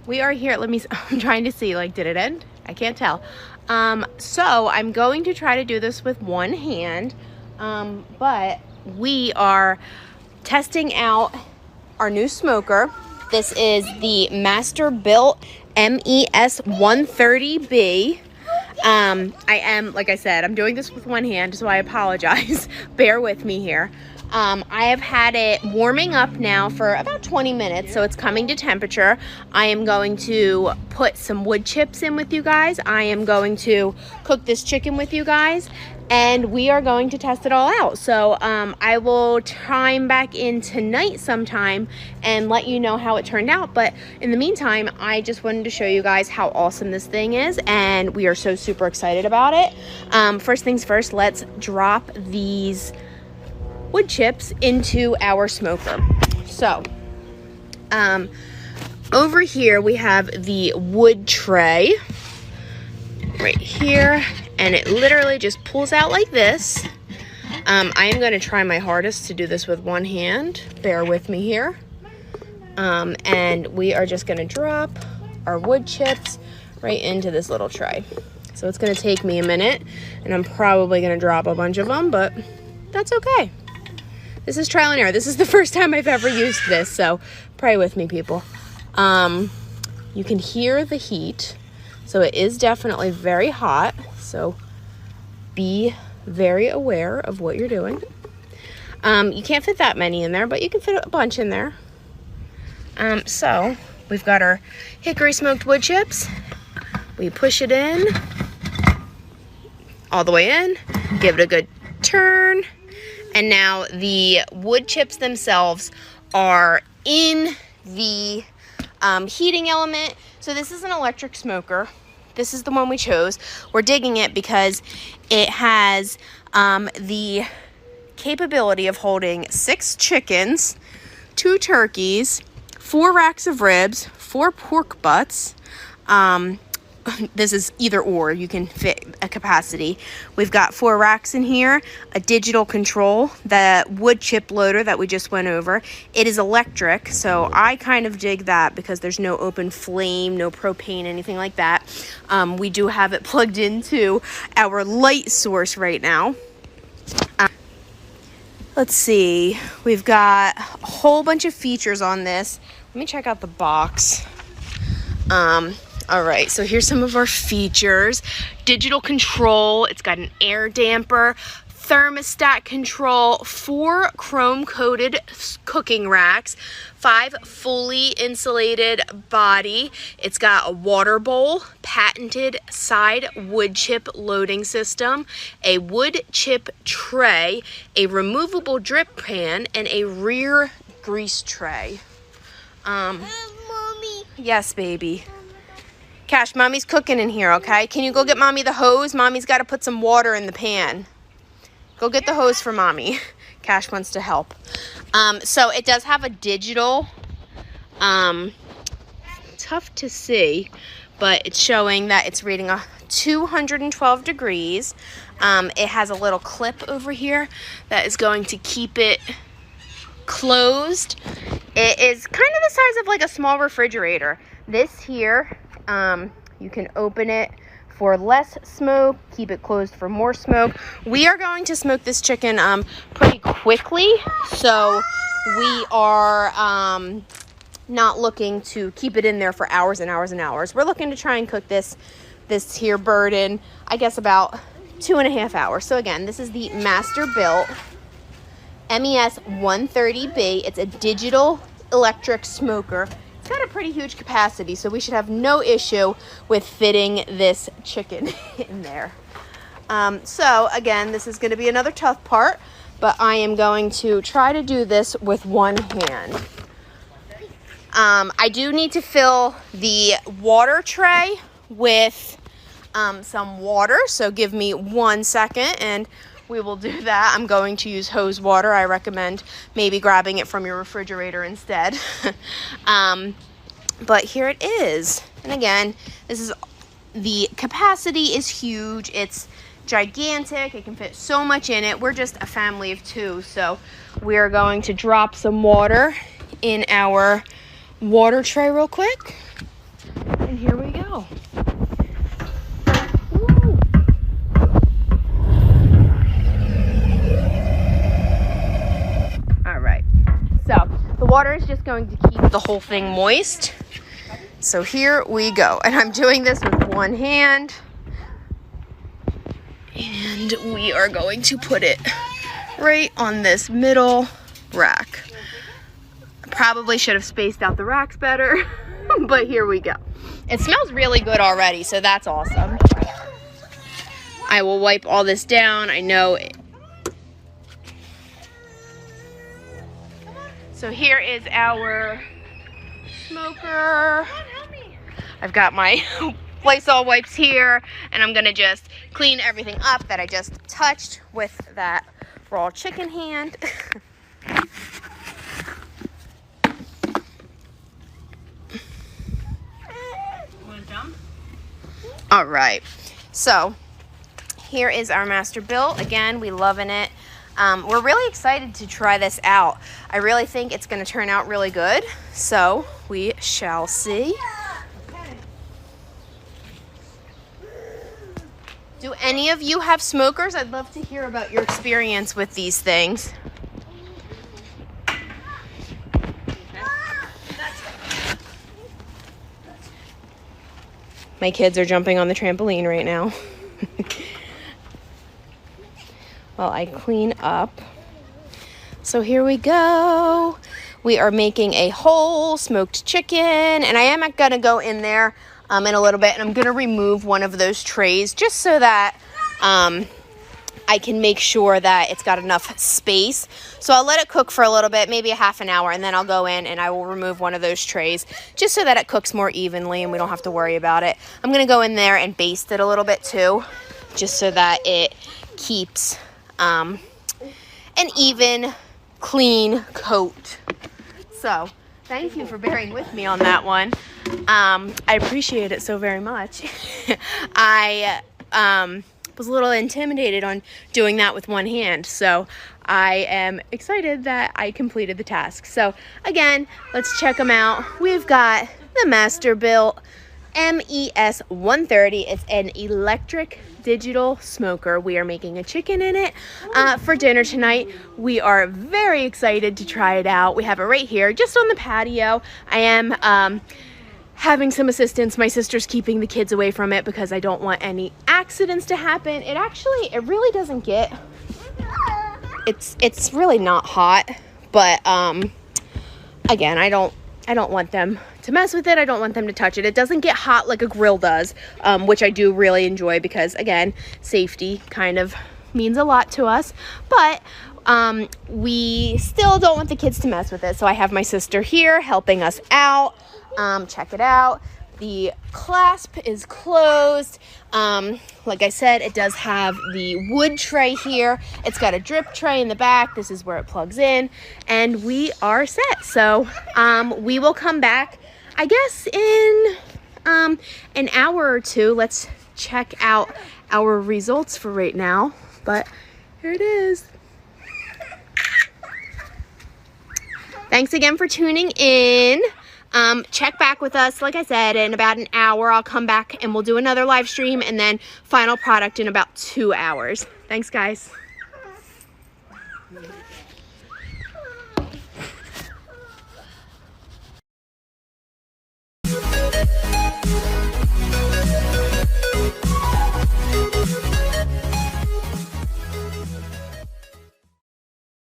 we are here. I'm trying to see, like, did it end? I can't tell. So I'm going to try to do this with one hand, but we are testing out our new smoker. This is the Masterbuilt MB20071117. Like I said, I'm doing this with one hand, so I apologize. Bear with me here. I have had it warming up now for about 20 minutes, so it's coming to temperature. I am going to put some wood chips in with you guys. I am going to cook this chicken with you guys, and we are going to test it all out. So I will chime back in tonight sometime and let you know how it turned out. But in the meantime, I just wanted to show you guys how awesome this thing is, and we are so super excited about it. First things first, let's drop these wood chips into our smoker. So over here we have the wood tray right here, and it literally just pulls out like this. I am going to try my hardest to do this with one hand. Bear with me here. And we are just going to drop our wood chips right into this little tray. So it's going to take me a minute, and I'm probably going to drop a bunch of them, but that's okay. This is trial and error. This is the first time I've ever used this, so pray with me, people. You can hear the heat, so it is definitely very hot, so be very aware of what you're doing. You can't fit that many in there, but you can fit a bunch in there. So we've got our hickory smoked wood chips. We push it in, all the way in, give it a good turn. And now the wood chips themselves are in the heating element. So this is an electric smoker. This is the one we chose. We're digging it because it has the capability of holding 6 chickens, 2 turkeys, 4 racks of ribs, 4 pork butts. This is either or, you can fit a capacity. We've got 4 racks in here, a digital control, the wood chip loader that we just went over. It is electric, so I kind of dig that because there's no open flame, no propane, anything like that. We do have it plugged into our light source right now. Let's see, we've got a whole bunch of features on this. Let me check out the box. All right, so here's some of our features. Digital control, it's got an air damper, thermostat control, 4 chrome-coated cooking racks, 5 fully insulated body. It's got a water bowl, patented side wood chip loading system, a wood chip tray, a removable drip pan, and a rear grease tray. Mommy. Yes, baby. Cash, Mommy's cooking in here, okay? Can you go get Mommy the hose? Mommy's got to put some water in the pan. Go get the hose for Mommy. Cash wants to help. So it does have a digital, tough to see, but it's showing that it's reading 212 degrees. It has a little clip over here that is going to keep it closed. It is kind of the size of like a small refrigerator. This here, you can open it for less smoke, keep it closed for more smoke. We are going to smoke this chicken pretty quickly, so we are not looking to keep it in there for hours and hours and hours. We're looking to try and cook this here bird in, I guess, about 2.5 hours. So again, this is the Masterbuilt MES130B. It's a digital electric smoker. It's got a pretty huge capacity, so we should have no issue with fitting this chicken in there. So again, this is going to be another tough part, but I am going to try to do this with one hand. I do need to fill the water tray with some water, so give me 1 second and we will do that. I'm going to use hose water. I recommend maybe grabbing it from your refrigerator instead. But here it is. And again, the capacity is huge. It's gigantic. It can fit so much in it. We're just a family of 2, so we're going to drop some water in our water tray real quick. and here we go. All right, so the water is just going to keep the whole thing moist. So here we go, and I'm doing this with one hand, and we are going to put it right on this middle rack. I probably should have spaced out the racks better, but here we go. It smells really good already, so that's awesome. I will wipe all this down. I know it. So here is our smoker. I've got my Lysol wipes here, and I'm gonna just clean everything up that I just touched with that raw chicken hand. All right, so here is our Masterbuilt. Again, we loving it. We're really excited to try this out. I really think it's gonna turn out really good, so we shall see. Do any of you have smokers? I'd love to hear about your experience with these things. My kids are jumping on the trampoline right now. While I clean up. So here we go. We are making a whole smoked chicken, and I am gonna go in there in a little bit, and I'm gonna remove one of those trays just so that I can make sure that it's got enough space. So I'll let it cook for a little bit, maybe a half an hour, and then I'll go in and I will remove one of those trays just so that it cooks more evenly and we don't have to worry about it. I'm gonna go in there and baste it a little bit too, just so that it keeps an even, clean coat. So thank you for bearing with me on that one. I appreciate it so very much. I was a little intimidated on doing that with one hand, so I am excited that I completed the task. So again, let's check them out. We've got the Masterbuilt MES130. It's an electric digital smoker. We are making a chicken in it for dinner tonight. We are very excited to try it out. We have it right here just on the patio. I am having some assistance. My sister's keeping the kids away from it because I don't want any accidents to happen. It really doesn't get, it's really not hot, but again, I don't want them to mess with it. I don't want them to touch it. It doesn't get hot like a grill does, which I do really enjoy because, again, safety kind of means a lot to us. But we still don't want the kids to mess with it. So I have my sister here helping us out. Check it out. The clasp is closed. Like I said, it does have the wood tray here. It's got a drip tray in the back. This is where it plugs in, and we are set. So we will come back, I guess, in an hour or two. Let's check out our results for right now. But here it is. Thanks again for tuning in. Check back with us, like I said, in about an hour. I'll come back and we'll do another live stream, and then final product in about 2 hours. Thanks, guys.